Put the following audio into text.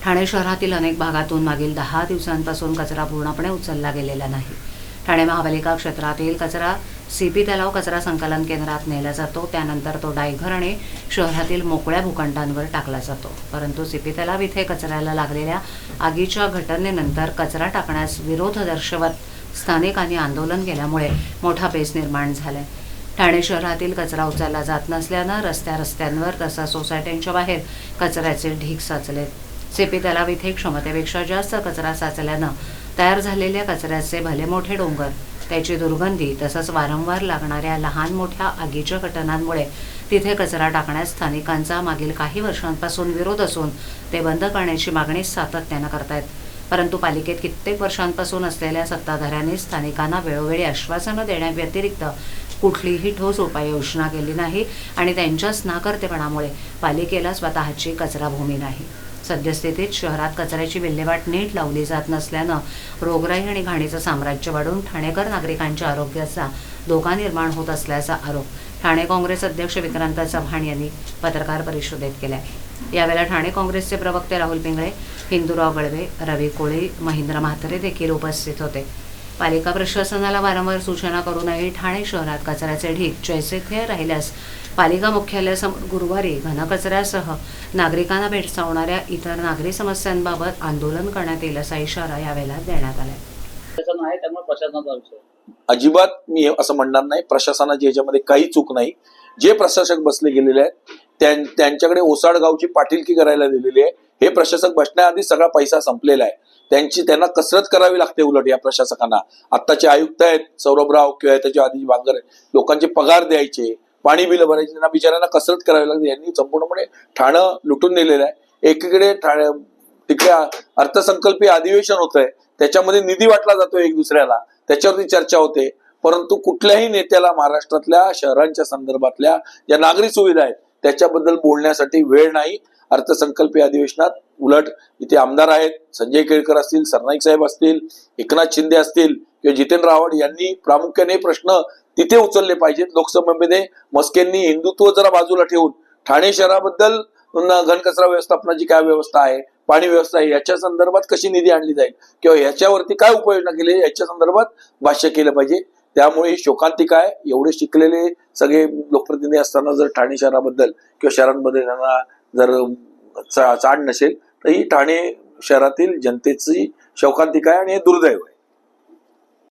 ठाणे शहरातील अनेक भागातून मागील 10 दिवसांपासून कचरा पूर्णपणे उचलला गेलेला नाही। ठाणे महापालिका क्षेत्रातील कचरा सीपी तलाव कचरा संकलन केंद्रात नेला जातो, त्यानंतर तो डायघर आणि शहरातील मोकळ्या भूखंडांवर टाकला जातो। परंतु सीपी तलाव इथे कचऱ्याला लागलेल्या आगीच्या घटनेनंतर कचरा टाकण्यास विरोध दर्शवत स्थानिकांनी आंदोलन केल्यामुळे मोठा पेच निर्माण झालाय। ठाणे शहरातील कचरा उचलला जात नसल्यानं रस्त्यांवर तसंच सोसायट्यांच्या बाहेर कचऱ्याचे ढीग साचलेत। सीपी तलाव इथे क्षमतेपेक्षा जास्त कचरा साचल्यानं तयार झालेल्या कचऱ्याचे भले मोठे डोंगर, त्याची दुर्गंधी तसंच वारंवार लागणाऱ्या लहान मोठ्या आगीच्या घटनांमुळे तिथे कचरा टाकण्यास स्थानिकांचा मागील काही वर्षांपासून विरोध असून ते बंद करण्याची मागणी सातत्यानं करतायत। परंतु पालिकेत कित्येक वर्षांपासून असलेल्या सत्ताधाऱ्यांनी स्थानिकांना वेळोवेळी आश्वासनं देण्याव्यतिरिक्त कुठलीही ठोस उपाययोजना केली नाही आणि त्यांच्याच नाकर्तेपणामुळे पालिकेला स्वतःची कचराभूमी नाही। सद्यस्थितीत शहरात कचऱ्याची विल्हेवाट नीट लावली जात नसल्यानं रोगराई आणि घाणीचं साम्राज्य वाढून ठाणेकर नागरिकांच्या आरोग्याचा धोका निर्माण होत असल्याचा आरोप ठाणे काँग्रेस अध्यक्ष विक्रांत चव्हाण यांनी पत्रकार परिषदेत केलाय। यावेळेला ठाणे काँग्रेसचे प्रवक्ते राहुल पिंगळे, हिंदूराव गळवे, रवी कोळी, महेंद्र म्हात्रे देखील उपस्थित होते। पालिका प्रशासनाला वारंवार सूचना करूनही ठाणे शहरात कचऱ्याचे ढीग जैसे थे राहिल्यास पालिका मुख्यालयासमोर गुरुवारी घनकचऱ्यासह नागरिकांना भेडसावणाऱ्या इतर नागरी समस्यांबाबत आंदोलन करण्यात येईल असा इशारा यावेळेला देण्यात आलाय। अजिबात मी असं म्हणणार नाही, प्रशासनाची याच्यामध्ये काही चूक नाही। जे प्रशासक बसले गेलेले आहेत त्यांच्याकडे ओसाड गावची पाटीलकी करायला दिलेली आहे। हे प्रशासक बसण्याआधी सगळा पैसा संपलेला आहे, त्यांना कसरत करावी लागते। उलट या प्रशासकांना आत्ताचे आयुक्त आहेत सौरभराव किंवा त्याच्या आधी बांगर लोकांचे पगार द्यायचे, पाणी बिल भरायचे, त्यांना बिचाऱ्यांना कसरत करावी लागते। यांनी संपूर्णपणे ठाणं लुटून दिलेलं आहे। एकीकडे तिकडे अर्थसंकल्पीय अधिवेशन होत आहे, त्याच्यामध्ये निधी वाटला जातो एक दुसऱ्याला, त्याच्यावरती चर्चा होते, परंतु कुठल्याही नेत्याला महाराष्ट्रातल्या शहरांच्या संदर्भातल्या ज्या नागरी सुविधा आहेत त्याच्याबद्दल बोलण्यासाठी वेळ नाही। अर्थसंकल्पीय अधिवेशनात उलट इथे आमदार आहेत, संजय केळकर असतील, सरनाईक साहेब असतील, एकनाथ शिंदे असतील किंवा जितेंद्र आव्हाड यांनी प्रामुख्याने प्रश्न तिथे उचलले पाहिजेत। लोकसभेमध्ये मस्केंनी हिंदुत्व जरा बाजूला ठेवून ठाणे शहराबद्दल घनकचरा व्यवस्थापनाची काय व्यवस्था आहे, पाणी व्यवस्था आहे, याच्या संदर्भात कशी निधी आणली जाईल किंवा याच्यावरती काय उपाययोजना केली याच्या संदर्भात भाष्य केलं पाहिजे। त्यामुळे ही शोकांतिका आहे। एवढे शिकलेले सगळे लोकप्रतिनिधी असताना जर ठाणे शहराबद्दल किंवा शहरांमध्ये त्यांना जर चाड नसेल तर ही ठाणे शहरातील जनतेची शोकांतिका आहे आणि हे दुर्दैव आहे।